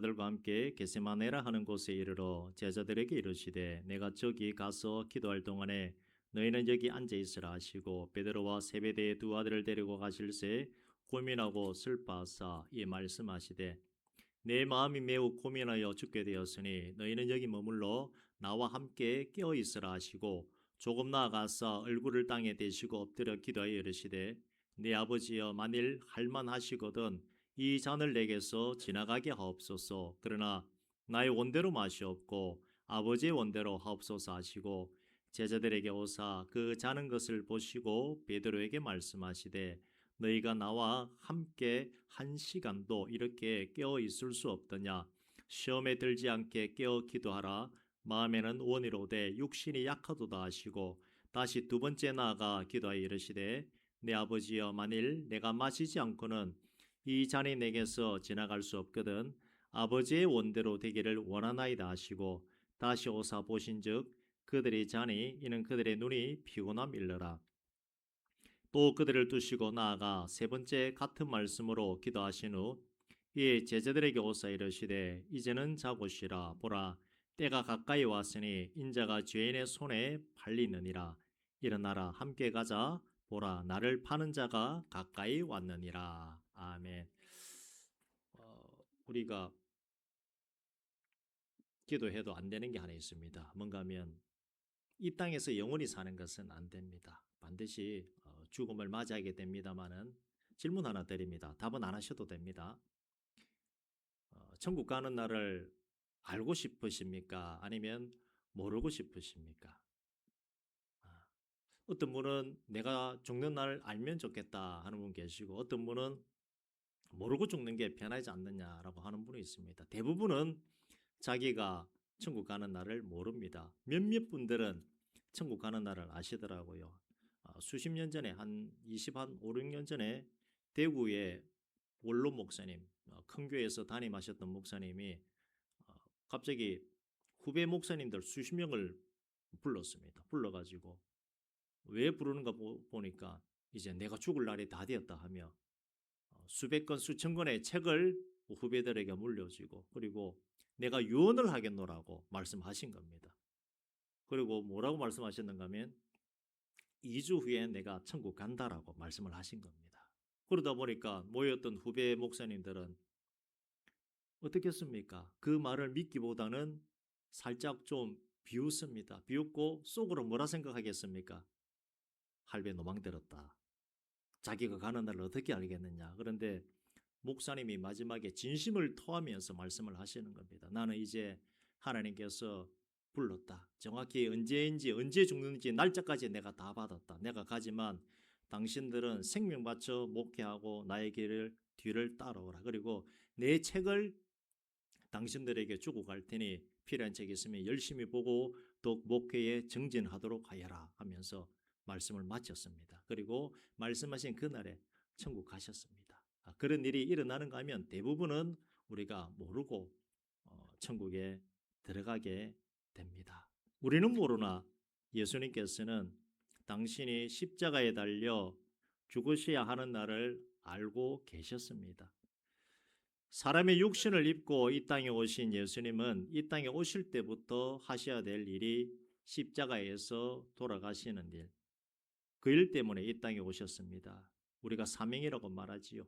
제자들과 함께 게세마네라 하는 곳에 이르러 제자들에게 이르시되 내가 저기 가서 기도할 동안에 너희는 여기 앉아 있으라 하시고 베드로와 세베대의 두 아들을 데리고 가실새 고민하고 슬퍼하사 이 말씀하시되 내 마음이 매우 고민하여 죽게 되었으니 너희는 여기 머물러 나와 함께 깨어 있으라 하시고 조금 나아가서 얼굴을 땅에 대시고 엎드려 기도하여 이르시되 내 아버지여 만일 할만하시거든 이 잔을 내게서 지나가게 하옵소서. 그러나 나의 원대로 마시옵고 아버지의 원대로 하옵소서 하시고 제자들에게 오사 그 자는 것을 보시고 베드로에게 말씀하시되 너희가 나와 함께 한 시간도 이렇게 깨어 있을 수 없더냐. 시험에 들지 않게 깨어 기도하라. 마음에는 원이로되 육신이 약하도다 하시고 다시 두 번째 나아가 기도하여 이르시되 내 아버지여 만일 내가 마시지 않고는 이 잔이 내게서 지나갈 수 없거든 아버지의 원대로 되기를 원하나이다 하시고 다시 오사 보신즉 그들이 자니 이는 그들의 눈이 피곤함일러라. 또 그들을 두시고 나아가 세 번째 같은 말씀으로 기도하신 후 이에 제자들에게 오사 이르시되 이제는 자고 쉬라. 보라 때가 가까이 왔으니 인자가 죄인의 손에 팔리느니라. 일어나라 함께 가자. 보라 나를 파는 자가 가까이 왔느니라. 아멘. 우리가 기도해도 안 되는 게 하나 있습니다. 뭔가 하면 이 땅에서 영원히 사는 것은 안 됩니다. 반드시 죽음을 맞이하게 됩니다만은 질문 하나 드립니다. 답은 안 하셔도 됩니다. 천국 가는 날을 알고 싶으십니까? 아니면 모르고 싶으십니까? 어떤 분은 내가 죽는 날 알면 좋겠다 하는 분 계시고 어떤 분은 모르고 죽는 게 편하지 않느냐라고 하는 분이 있습니다. 대부분은 자기가 천국 가는 날을 모릅니다. 몇몇 분들은 천국 가는 날을 아시더라고요. 수십 년 전에 한 5, 6년 전에 대구의 원로 목사님, 큰 교회에서 담임하셨던 목사님이 갑자기 후배 목사님들 수십 명을 불렀습니다. 불러가지고 왜 부르는가 보니까 이제 내가 죽을 날이 다 되었다 하며 수백 건 수천 권의 책을 후배들에게 물려주고 그리고 내가 유언을 하겠노라고 말씀하신 겁니다. 그리고 뭐라고 말씀하셨는가 하면 2주 후에 내가 천국 간다라고 말씀을 하신 겁니다. 그러다 보니까 모였던 후배 목사님들은 어떻겠습니까? 그 말을 믿기보다는 살짝 좀 비웃습니다. 비웃고 속으로 뭐라 생각하겠습니까? 할배 노망 들었다. 자기가 가는 날을 어떻게 알겠느냐. 그런데 목사님이 마지막에 진심을 토하면서 말씀을 하시는 겁니다. 나는 이제 하나님께서 불렀다. 정확히 언제인지 언제 죽는지 날짜까지 내가 다 받았다. 내가 가지만 당신들은 생명 바쳐 목회하고 나의 길을 뒤를 따라오라. 그리고 내 책을 당신들에게 주고 갈 테니 필요한 책 있으면 열심히 보고 또 목회에 정진하도록 하여라 하면서 말씀을 마쳤습니다. 그리고 말씀하신 그날에 천국 가셨습니다. 그런 일이 일어나는가 하면 대부분은 우리가 모르고 천국에 들어가게 됩니다. 우리는 모르나 예수님께서는 당신이 십자가에 달려 죽으셔야 하는 날을 알고 계셨습니다. 사람의 육신을 입고 이 땅에 오신 예수님은 이 땅에 오실 때부터 하셔야 될 일이 십자가에서 돌아가시는 일, 그 일 때문에 이 땅에 오셨습니다. 우리가 사명이라고 말하지요.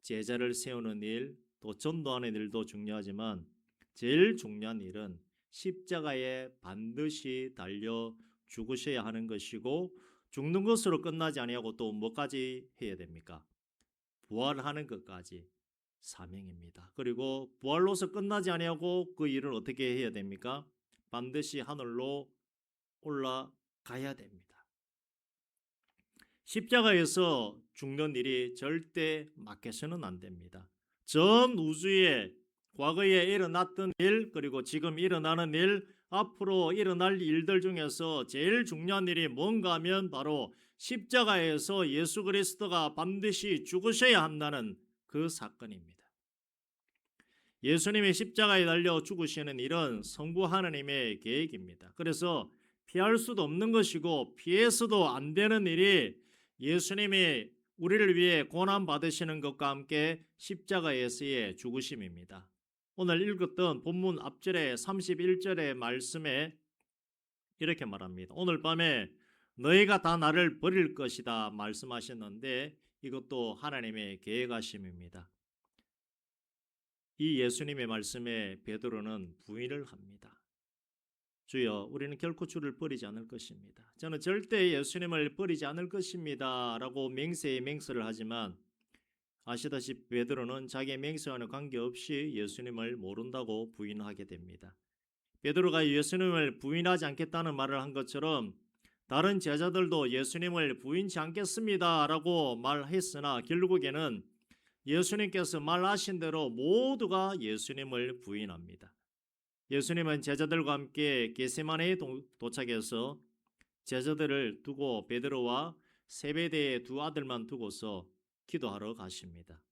제자를 세우는 일, 또 전도하는 일도 중요하지만 제일 중요한 일은 십자가에 반드시 달려 죽으셔야 하는 것이고 죽는 것으로 끝나지 아니하고 또 뭐까지 해야 됩니까? 부활하는 것까지 사명입니다. 그리고 부활로서 끝나지 아니하고 그 일을 어떻게 해야 됩니까? 반드시 하늘로 올라가야 됩니다. 십자가에서 죽는 일이 절대 막혀서는 안 됩니다. 전 우주에 과거에 일어났던 일 그리고 지금 일어나는 일 앞으로 일어날 일들 중에서 제일 중요한 일이 뭔가 하면 바로 십자가에서 예수 그리스도가 반드시 죽으셔야 한다는 그 사건입니다. 예수님이 십자가에 달려 죽으시는 일은 성부 하나님의 계획입니다. 그래서 피할 수도 없는 것이고 피해서도 안 되는 일이 예수님이 우리를 위해 고난 받으시는 것과 함께 십자가에서의 죽으심입니다. 오늘 읽었던 본문 앞절에 31절의 말씀에 이렇게 말합니다. 오늘 밤에 너희가 다 나를 버릴 것이다 말씀하셨는데 이것도 하나님의 계획하심입니다. 이 예수님의 말씀에 베드로는 부인을 합니다. 주여, 우리는 결코 주를 버리지 않을 것입니다. 저는 절대 예수님을 버리지 않을 것입니다 라고 맹세에 맹세를 하지만 아시다시피 베드로는 자기의 맹세와는 관계없이 예수님을 모른다고 부인하게 됩니다. 베드로가 예수님을 부인하지 않겠다는 말을 한 것처럼 다른 제자들도 예수님을 부인치 않겠습니다 라고 말했으나 결국에는 예수님께서 말하신 대로 모두가 예수님을 부인합니다. 예수님은 제자들과 함께 겟세마네에 도착해서 제자들을 두고 베드로와 세베대의 두 아들만 두고서 기도하러 가십니다.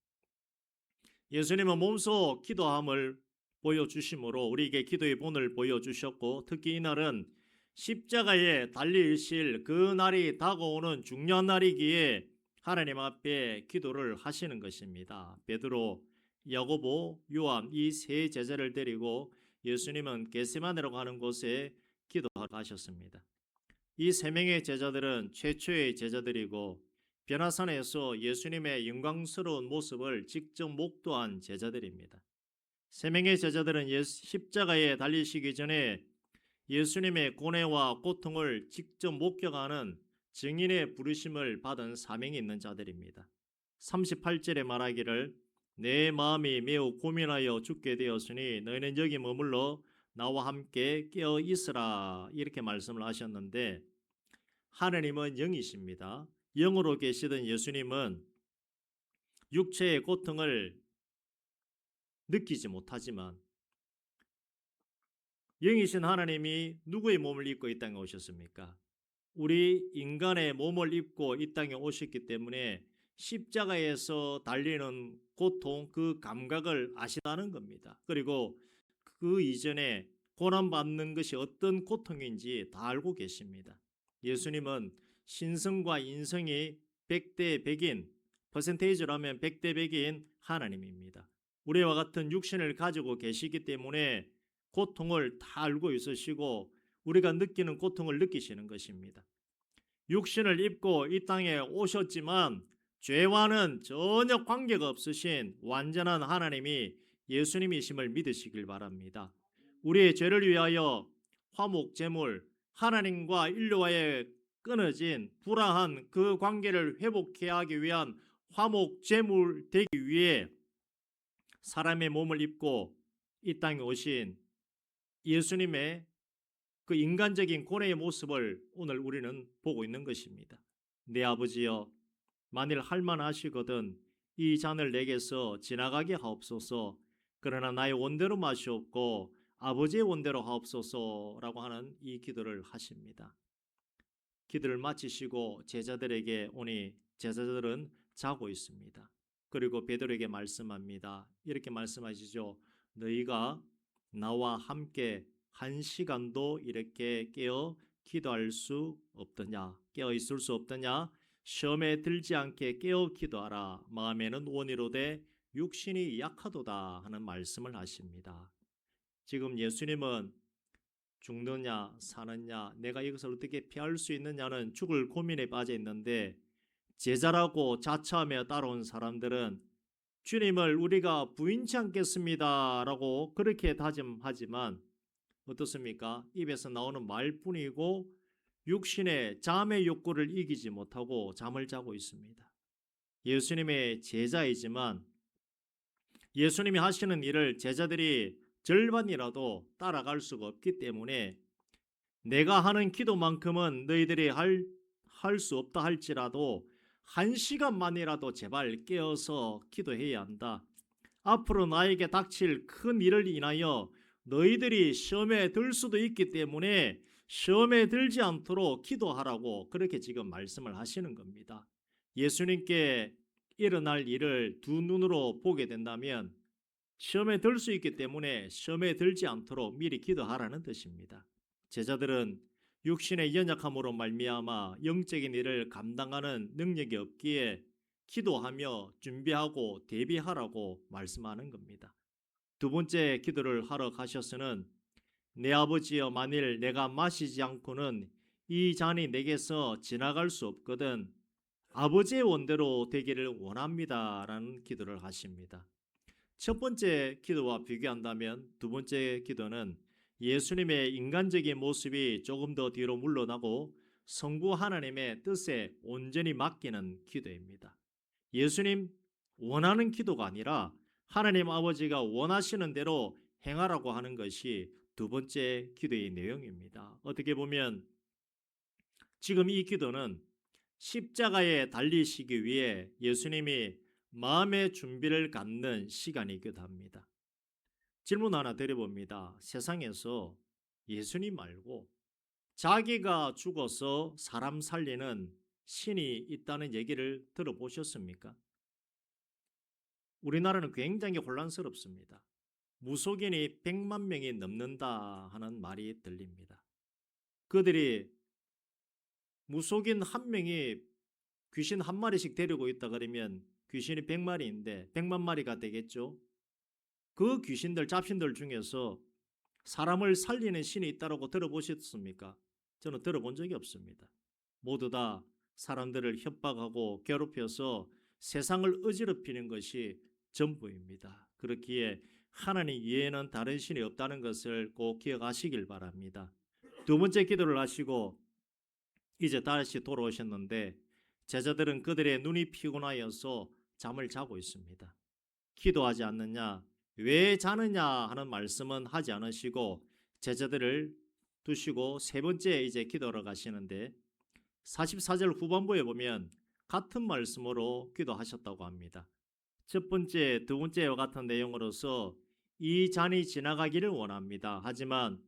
예수님은 몸소 기도함을 보여주심으로 우리에게 기도의 본을 보여주셨고 특히 이날은 십자가에 달리실 그 날이 다가오는 중요한 날이기에 하나님 앞에 기도를 하시는 것입니다. 베드로, 야고보, 요한 이 세 제자를 데리고 예수님은 겟세마네라고 하는 곳에 기도하러 가셨습니다. 이 세 명의 제자들은 최초의 제자들이고 변화산에서 예수님의 영광스러운 모습을 직접 목도한 제자들입니다. 세 명의 제자들은 십자가에 달리시기 전에 예수님의 고뇌와 고통을 직접 목격하는 증인의 부르심을 받은 사명이 있는 자들입니다. 38절에 말하기를 내 마음이 매우 고민하여 죽게 되었으니 너희는 여기 머물러 나와 함께 깨어 있으라 이렇게 말씀을 하셨는데 하나님은 영이십니다. 영으로 계시던 예수님은 육체의 고통을 느끼지 못하지만 영이신 하나님이 누구의 몸을 입고 이 땅에 오셨습니까? 우리 인간의 몸을 입고 이 땅에 오셨기 때문에 십자가에서 달리는 고통, 그 감각을 아시다는 겁니다. 그리고 그 이전에 고난받는 것이 어떤 고통인지 다 알고 계십니다. 예수님은 신성과 인성이 100대 100인, 퍼센테이지로 하면 100대 100인 하나님입니다. 우리와 같은 육신을 가지고 계시기 때문에 고통을 다 알고 있으시고 우리가 느끼는 고통을 느끼시는 것입니다. 육신을 입고 이 땅에 오셨지만 죄와는 전혀 관계가 없으신 완전한 하나님이 예수님이심을 믿으시길 바랍니다. 우리의 죄를 위하여 화목 제물, 하나님과 인류와의 끊어진 불화한 그 관계를 회복해야 하기 위한 화목 제물 되기 위해 사람의 몸을 입고 이 땅에 오신 예수님의 그 인간적인 고뇌의 모습을 오늘 우리는 보고 있는 것입니다. 내 아버지여, 만일 할만하시거든 이 잔을 내게서 지나가게 하옵소서. 그러나 나의 원대로 마시옵고 아버지의 원대로 하옵소서라고 하는 이 기도를 하십니다. 기도를 마치시고 제자들에게 오니 제자들은 자고 있습니다. 그리고 베드로에게 말씀합니다. 이렇게 말씀하시죠. 너희가 나와 함께 한 시간도 이렇게 깨어 기도할 수 없더냐? 깨어 있을 수 없더냐? 시험에 들지 않게 깨어 기도하라. 마음에는 원이로되 육신이 약하도다 하는 말씀을 하십니다. 지금 예수님은 죽느냐 사느냐 내가 이것을 어떻게 피할 수 있느냐는 죽을 고민에 빠져 있는데 제자라고 자처하며 따라온 사람들은 주님을 우리가 부인치 않겠습니다 라고 그렇게 다짐하지만 어떻습니까? 입에서 나오는 말뿐이고 육신의 잠의 욕구를 이기지 못하고 잠을 자고 있습니다. 예수님의 제자이지만 예수님이 하시는 일을 제자들이 절반이라도 따라갈 수가 없기 때문에 내가 하는 기도만큼은 너희들이 할 수 없다 할지라도 한 시간만이라도 제발 깨어서 기도해야 한다. 앞으로 나에게 닥칠 큰 일을 인하여 너희들이 시험에 들 수도 있기 때문에 시험에 들지 않도록 기도하라고 그렇게 지금 말씀을 하시는 겁니다. 예수님께 일어날 일을 두 눈으로 보게 된다면 시험에 들 수 있기 때문에 시험에 들지 않도록 미리 기도하라는 뜻입니다. 제자들은 육신의 연약함으로 말미암아 영적인 일을 감당하는 능력이 없기에 기도하며 준비하고 대비하라고 말씀하는 겁니다. 두 번째 기도를 하러 가셔서는 내 아버지여 만일 내가 마시지 않고는 이 잔이 내게서 지나갈 수 없거든 아버지의 원대로 되기를 원합니다 라는 기도를 하십니다. 첫 번째 기도와 비교한다면 두 번째 기도는 예수님의 인간적인 모습이 조금 더 뒤로 물러나고 성부 하나님의 뜻에 온전히 맡기는 기도입니다. 예수님 원하는 기도가 아니라 하나님 아버지가 원하시는 대로 행하라고 하는 것이 두 번째 기도의 내용입니다. 어떻게 보면 지금 이 기도는 십자가에 달리시기 위해 예수님이 마음의 준비를 갖는 시간이기도 합니다. 질문 하나 드려봅니다. 세상에서 예수님 말고 자기가 죽어서 사람 살리는 신이 있다는 얘기를 들어보셨습니까? 우리나라는 굉장히 혼란스럽습니다. 무속인이 100만 명이 넘는다 하는 말이 들립니다. 그들이 무속인 한 명이 귀신 한 마리씩 데리고 있다 그러면 귀신이 100마리인데 100만 마리가 되겠죠. 그 귀신들 잡신들 중에서 사람을 살리는 신이 있다고 들어보셨습니까? 저는 들어본 적이 없습니다. 모두 다 사람들을 협박하고 괴롭혀서 세상을 어지럽히는 것이 전부입니다. 그렇기에 하나님 이외에는 다른 신이 없다는 것을 꼭 기억하시길 바랍니다. 두 번째 기도를 하시고 이제 다시 돌아오셨는데 제자들은 그들의 눈이 피곤하여서 잠을 자고 있습니다. 기도하지 않느냐, 왜 자느냐 하는 말씀은 하지 않으시고 제자들을 두시고 세 번째 이제 기도하러 가시는데 44절 후반부에 보면 같은 말씀으로 기도하셨다고 합니다. 첫 번째, 두 번째와 같은 내용으로서 이 잔이 지나가기를 원합니다. 하지만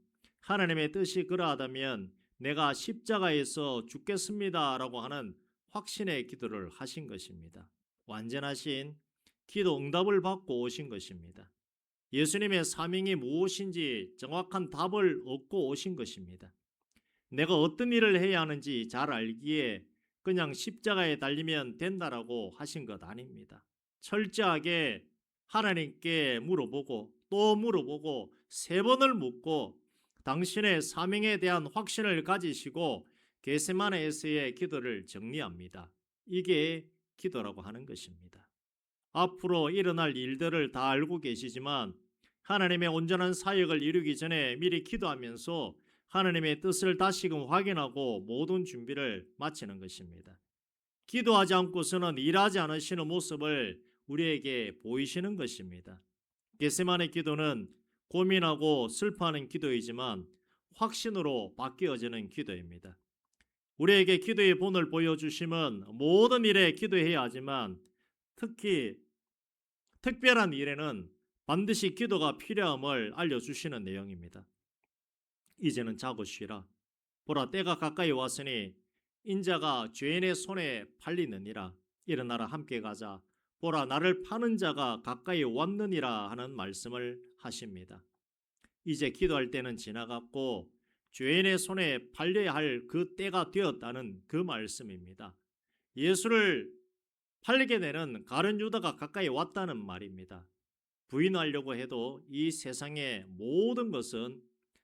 하나님의 뜻이 그러하다면 내가 십자가에서 죽겠습니다 라고 하는 확신의 기도를 하신 것입니다. 완전하신 기도 응답을 받고 오신 것입니다. 예수님의 사명이 무엇인지 정확한 답을 얻고 오신 것입니다. 내가 어떤 일을 해야 하는지 잘 알기에 그냥 십자가에 달리면 된다라고 하신 것 아닙니다. 철저하게 하나님께 물어보고 또 물어보고 세 번을 묻고 당신의 사명에 대한 확신을 가지시고 겟세마네에서의 기도를 정리합니다. 이게 기도라고 하는 것입니다. 앞으로 일어날 일들을 다 알고 계시지만 하나님의 온전한 사역을 이루기 전에 미리 기도하면서 하나님의 뜻을 다시금 확인하고 모든 준비를 마치는 것입니다. 기도하지 않고서는 일하지 않으시는 모습을 우리에게 보이시는 것입니다. 겟세마네 기도는 고민하고 슬퍼하는 기도이지만 확신으로 바뀌어지는 기도입니다. 우리에게 기도의 본을 보여주심은 모든 일에 기도해야 하지만 특히 특별한 일에는 반드시 기도가 필요함을 알려주시는 내용입니다. 이제는 자고 쉬라. 보라 때가 가까이 왔으니 인자가 죄인의 손에 팔리느니라. 일어나라 함께 가자. 보라 나를 파는 자가 가까이 왔느니라 하는 말씀을 하십니다. 이제 기도할 때는 지나갔고 죄인의 손에 팔려야 할 그 때가 되었다는 그 말씀입니다. 예수를 팔리게 되는 가룟 유다가 가까이 왔다는 말입니다. 부인하려고 해도 이 세상의 모든 것은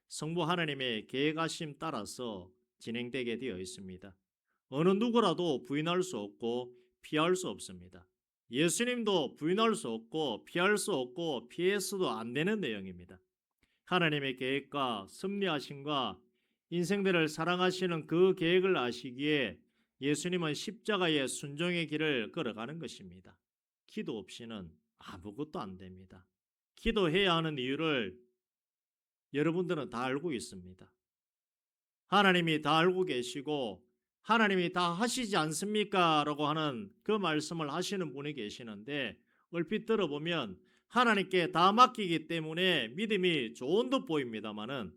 성부 하나님의 계획하심 따라서 진행되게 되어 있습니다. 어느 누구라도 부인할 수 없고 피할 수 없습니다. 예수님도 부인할 수 없고 피할 수 없고 피해서도 안 되는 내용입니다. 하나님의 계획과 섭리하심과 인생들을 사랑하시는 그 계획을 아시기에 예수님은 십자가의 순종의 길을 걸어가는 것입니다. 기도 없이는 아무것도 안 됩니다. 기도해야 하는 이유를 여러분들은 다 알고 있습니다. 하나님이 다 알고 계시고 하나님이 다 하시지 않습니까? 라고 하는 그 말씀을 하시는 분이 계시는데 얼핏 들어보면 하나님께 다 맡기기 때문에 믿음이 좋은 듯 보입니다만은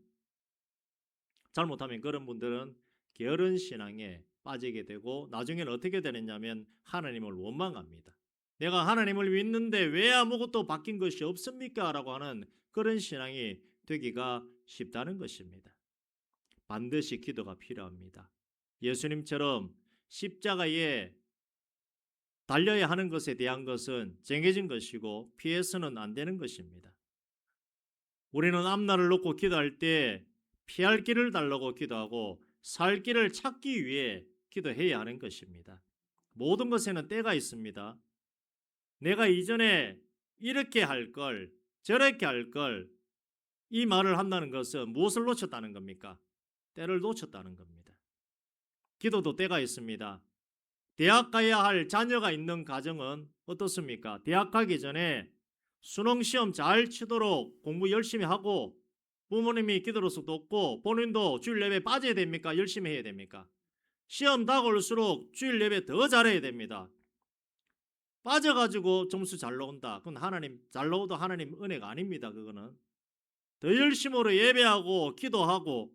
잘못하면 그런 분들은 게으른 신앙에 빠지게 되고 나중에는 어떻게 되느냐면 하나님을 원망합니다. 내가 하나님을 믿는데 왜 아무것도 바뀐 것이 없습니까? 라고 하는 그런 신앙이 되기가 쉽다는 것입니다. 반드시 기도가 필요합니다. 예수님처럼 십자가에 달려야 하는 것에 대한 것은 정해진 것이고 피해서는 안 되는 것입니다. 우리는 앞날을 놓고 기도할 때 피할 길을 달라고 기도하고 살 길을 찾기 위해 기도해야 하는 것입니다. 모든 것에는 때가 있습니다. 내가 이전에 이렇게 할 걸, 저렇게 할 걸, 이 말을 한다는 것은 무엇을 놓쳤다는 겁니까? 때를 놓쳤다는 겁니다. 기도도 때가 있습니다. 대학 가야 할 자녀가 있는 가정은 어떻습니까? 대학 가기 전에 수능시험 잘 치도록 공부 열심히 하고 부모님이 기도로서 돕고 본인도 주일 예배 빠져야 됩니까? 열심히 해야 됩니까? 시험 다가올수록 주일 예배 더 잘해야 됩니다. 빠져가지고 점수 잘 나온다. 그건 하나님 잘 나오도 하나님 은혜가 아닙니다. 그거는 더 열심으로 예배하고 기도하고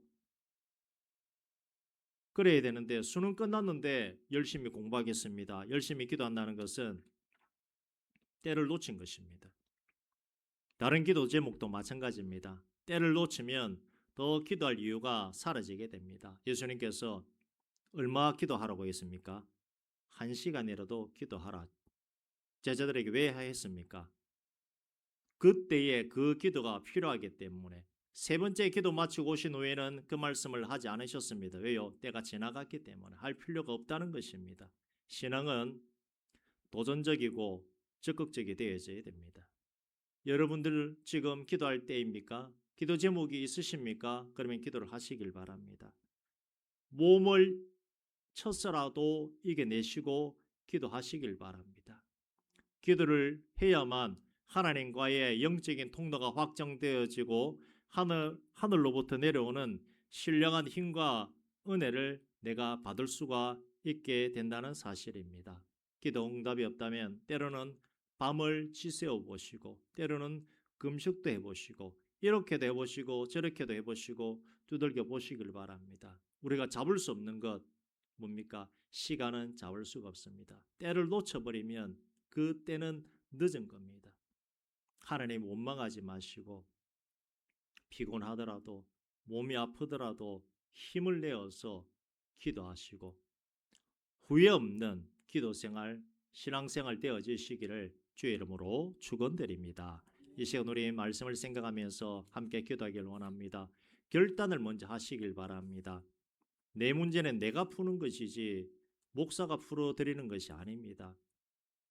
그래야 되는데 수능 끝났는데 열심히 공부하겠습니다. 열심히 기도한다는 것은 때를 놓친 것입니다. 다른 기도 제목도 마찬가지입니다. 때를 놓치면 더 기도할 이유가 사라지게 됩니다. 예수님께서 얼마 기도하라고 했습니까? 1시간이라도 기도하라. 제자들에게 왜 했습니까? 그때에 그 기도가 필요하기 때문에. 세 번째 기도 마치고 오신 후에는 그 말씀을 하지 않으셨습니다. 왜요? 때가 지나갔기 때문에 할 필요가 없다는 것입니다. 신앙은 도전적이고 적극적이 되어져야 됩니다. 여러분들 지금 기도할 때입니까? 기도 제목이 있으십니까? 그러면 기도를 하시길 바랍니다. 몸을 쳐서라도 이겨내시고 기도하시길 바랍니다. 기도를 해야만 하나님과의 영적인 통로가 확정되어지고 하늘로부터 내려오는 신령한 힘과 은혜를 내가 받을 수가 있게 된다는 사실입니다. 기도 응답이 없다면 때로는 밤을 지새워 보시고 때로는 금식도 해보시고 이렇게도 해보시고 저렇게도 해보시고 두들겨 보시길 바랍니다. 우리가 잡을 수 없는 것 뭡니까? 시간은 잡을 수가 없습니다. 때를 놓쳐버리면 그 때는 늦은 겁니다. 하나님 원망하지 마시고 피곤하더라도 몸이 아프더라도 힘을 내어서 기도하시고 후회 없는 기도생활, 신앙생활 되어지시기를 주의 이름으로 축원드립니다. 이 시간 우리 말씀을 생각하면서 함께 기도하길 원합니다. 결단을 먼저 하시길 바랍니다. 내 문제는 내가 푸는 것이지 목사가 풀어드리는 것이 아닙니다.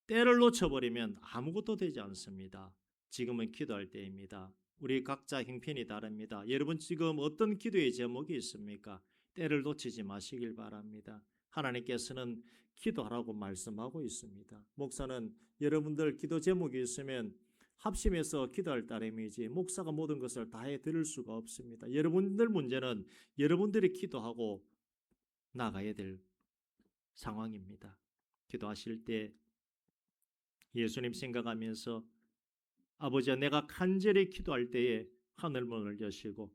때를 놓쳐버리면 아무것도 되지 않습니다. 지금은 기도할 때입니다. 우리 각자 형편이 다릅니다. 여러분 지금 어떤 기도의 제목이 있습니까? 때를 놓치지 마시길 바랍니다. 하나님께서는 기도하라고 말씀하고 있습니다. 목사는 여러분들 기도 제목이 있으면 합심해서 기도할 따름이지 목사가 모든 것을 다 해드릴 수가 없습니다. 여러분들 문제는 여러분들이 기도하고 나가야 될 상황입니다. 기도하실 때 예수님 생각하면서 아버지야 내가 간절히 기도할 때에 하늘문을 여시고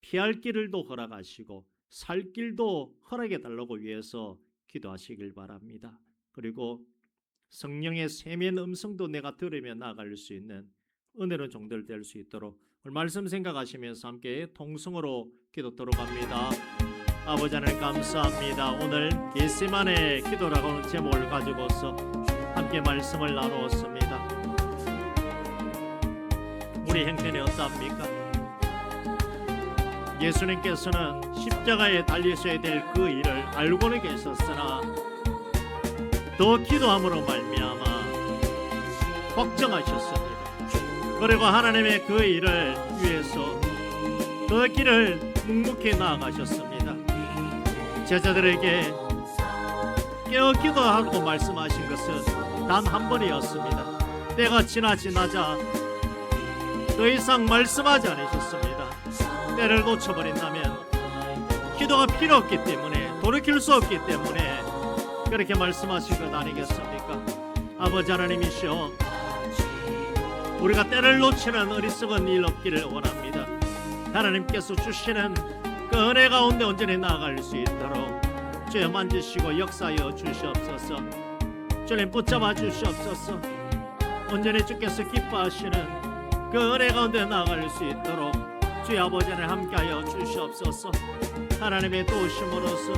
피할 길을도 허락하시고 살 길도 허락해 달라고 위해서 기도하시길 바랍니다. 그리고 성령의 세미한 음성도 내가 들으며 나아갈 수 있는 은혜로운 종들 될 수 있도록 오늘 말씀 생각하시면서 함께 통성으로 기도 들어갑니다. 아버지 하나님 감사합니다. 오늘 겟세마네 기도라고 하는 제목을 가지고서 함께 말씀을 나누었습니다. 우리 형편이 어떠합니까? 예수님께서는 십자가에 달리셔야 될 그 일을 알고는 계셨으나 더 기도함으로 말미암아 확정하셨습니다. 그리고 하나님의 그 일을 위해서 그 길을 묵묵히 나아가셨습니다. 제자들에게 깨어 기도하고 말씀하신 것은 단 한 번이었습니다. 때가 지나자 더 이상 말씀하지 않으셨습니다. 때를 놓쳐버린다면 기도가 필요 없기 때문에 돌이킬 수 없기 때문에 그렇게 말씀하신 것 아니겠습니까? 아버지 하나님이시여 우리가 때를 놓치는 어리석은 일 없기를 원합니다. 하나님께서 주시는 그 은혜 가운데 온전히 나아갈 수 있도록 주여 만지시고 역사하여 주시옵소서. 주님 붙잡아 주시옵소서. 온전히 주께서 기뻐하시는 그 은혜 가운데 나아갈 수 있도록 주여 아버지 하나님 함께하여 주시옵소서. 하나님의 도우심으로써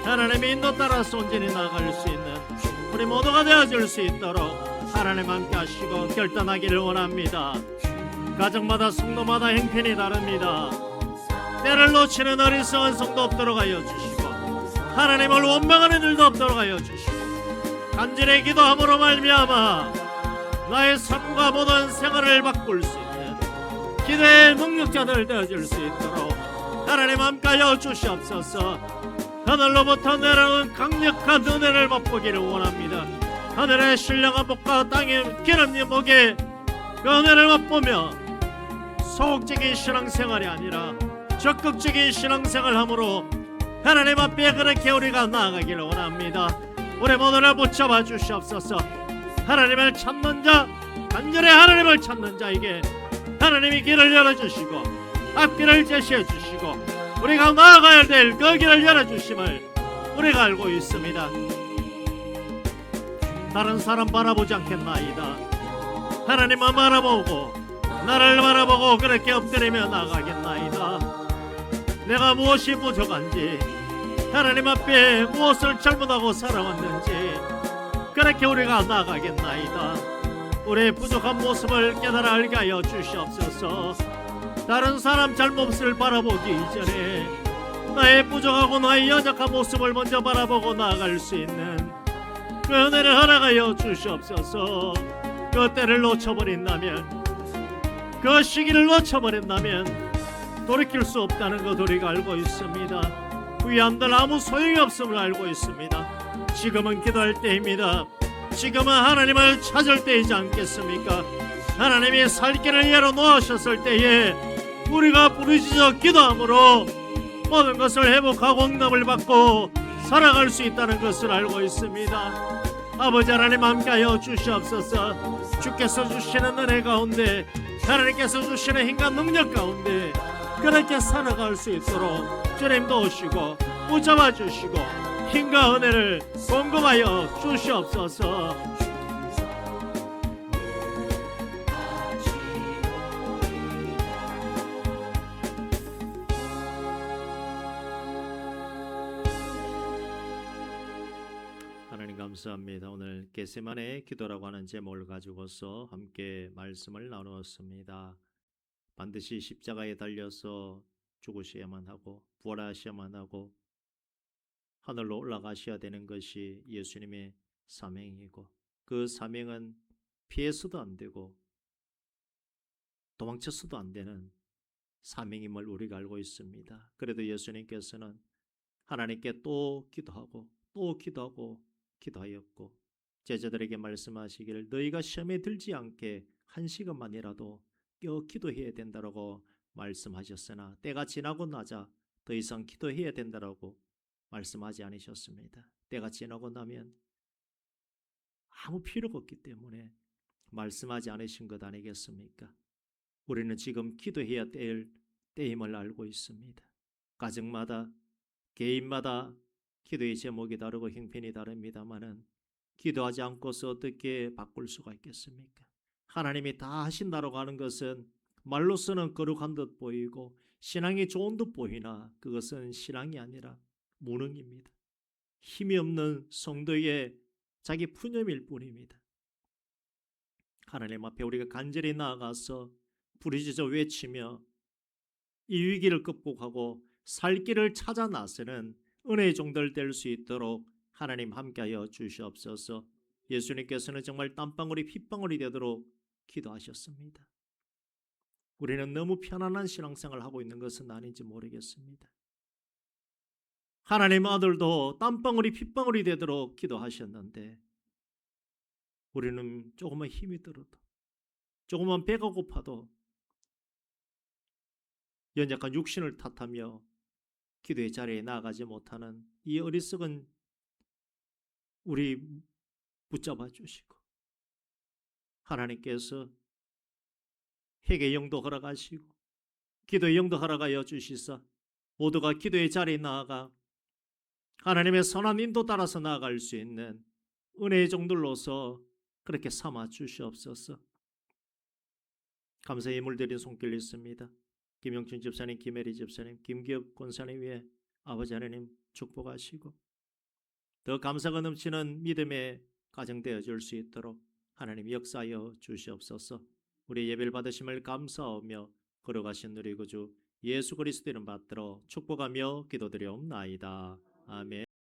하나님의 인도 따라서 온전히 나아갈 수 있는 우리 모두가 되어줄 수 있도록 하나님 함께하시고 결단하기를 원합니다. 가정마다 성도마다 형편이 다릅니다. 때를 놓치는 어리석은 성도 없도록 하여 주시고 하나님을 원망하는 일도 없도록 하여 주시고 간절히 기도함으로 말미암아 나의 삶과 모든 생활을 바꿀 수 있는 기도의 능력자들 되어줄 수 있도록 하나님 함께하여 주시옵소서. 하늘로부터 내려오는 강력한 은혜를 맛보기를 원합니다. 하늘의 신령한 복과 땅의 기름진 복에 그 은혜를 맛보며 소극적인 신앙생활이 아니라 적극적인 신앙생활함으로 하나님 앞에 그렇게 우리가 나아가기를 원합니다. 우리 모두를 붙잡아 주시옵소서. 하나님을 찾는 자, 간절히 하나님을 찾는 자에게 하나님이 길을 열어주시고 앞길을 제시해 주시고 우리가 나아가야 될 그 길을 열어주심을 우리가 알고 있습니다. 다른 사람 바라보지 않겠나이다. 하나님만 바라보고 나를 바라보고 그렇게 엎드리며 나가겠나이다. 내가 무엇이 부족한지 하나님 앞에 무엇을 잘못하고 살아왔는지 그렇게 우리가 나가겠나이다. 우리의 부족한 모습을 깨달아 알게 하여 주시옵소서. 다른 사람 잘못을 바라보기 이전에 나의 부족하고 나의 연약한 모습을 먼저 바라보고 나아갈 수 있는 그 은혜를 허락하여 주시옵소서. 그 때를 놓쳐버린다면 그 시기를 놓쳐버린다면 돌이킬 수 없다는 것 우리가 알고 있습니다. 후회함들 아무 소용이 없음을 알고 있습니다. 지금은 기도할 때입니다. 지금은 하나님을 찾을 때이지 않겠습니까? 하나님이 살 길을 열어놓으셨을 때에 우리가 부르짖어 기도함으로 모든 것을 회복하고 응답을 받고 살아갈 수 있다는 것을 알고 있습니다. 아버지 하나님 함께하여 주시옵소서. 주께서 주시는 은혜 가운데 하나님께서 주시는 힘과 능력 가운데 그렇게 살아갈 수 있도록 주님 도우시고 붙잡아 주시고 힘과 은혜를 공급하여 주시옵소서. 하나님 감사합니다. 오늘 겟세마네 기도라고 하는 제목을 가지고서 함께 말씀을 나누었습니다. 반드시 십자가에 달려서 죽으셔야만 하고 부활하셔야만 하고 하늘로 올라가셔야 되는 것이 예수님의 사명이고 그 사명은 피해서도 안 되고 도망쳐서도 안 되는 사명임을 우리가 알고 있습니다. 그래도 예수님께서는 하나님께 또 기도하고 또 기도하고 기도하였고 제자들에게 말씀하시기를 너희가 시험에 들지 않게 한 시간만이라도 껴 기도해야 된다고 말씀하셨으나 때가 지나고 나자 더 이상 기도해야 된다고 말씀하지 않으셨습니다. 때가 지나고 나면 아무 필요가 없기 때문에 말씀하지 않으신 것 아니겠습니까? 우리는 지금 기도해야 될 때임을 알고 있습니다. 가정마다 개인마다 기도의 제목이 다르고 형편이 다릅니다마는 기도하지 않고서 어떻게 바꿀 수가 있겠습니까? 하나님이 다 하신다고 하는 것은 말로서는 거룩한 듯 보이고 신앙이 좋은 듯 보이나 그것은 신앙이 아니라 무능입니다. 힘이 없는 성도의 자기 푸념일 뿐입니다. 하나님 앞에 우리가 간절히 나아가서 부르짖어 외치며 이 위기를 극복하고 살 길을 찾아 나서는 은혜의 종들 될 수 있도록 하나님 함께하여 주시옵소서. 예수님께서는 정말 땀방울이 핏방울이 되도록 기도하셨습니다. 우리는 너무 편안한 신앙생활을 하고 있는 것은 아닌지 모르겠습니다. 하나님 아들도 땀방울이 핏방울이 되도록 기도하셨는데 우리는 조금만 힘이 들어도 조금만 배가 고파도 연약한 육신을 탓하며 기도의 자리에 나아가지 못하는 이 어리석은 우리 붙잡아 주시고 하나님께서 회개의 영도 허락하시고 기도의 영도 허락하여 주시사 모두가 기도의 자리에 나아가 하나님의 선한 인도 따라서 나아갈 수 있는 은혜의 종들로서 그렇게 삼아 주시옵소서. 감사의 예물 드린 손길 있습니다. 김영춘 집사님, 김혜리 집사님, 김기업 권사님 위에 아버지 하나님 축복하시고 더 감사가 넘치는 믿음의 가정 되어줄 수 있도록 하나님 역사하여 주시옵소서. 우리 예배를 받으심을 감사하며 걸어가신 우리 구주 예수 그리스도 이름 받들어 축복하며 기도드리옵나이다. 아멘.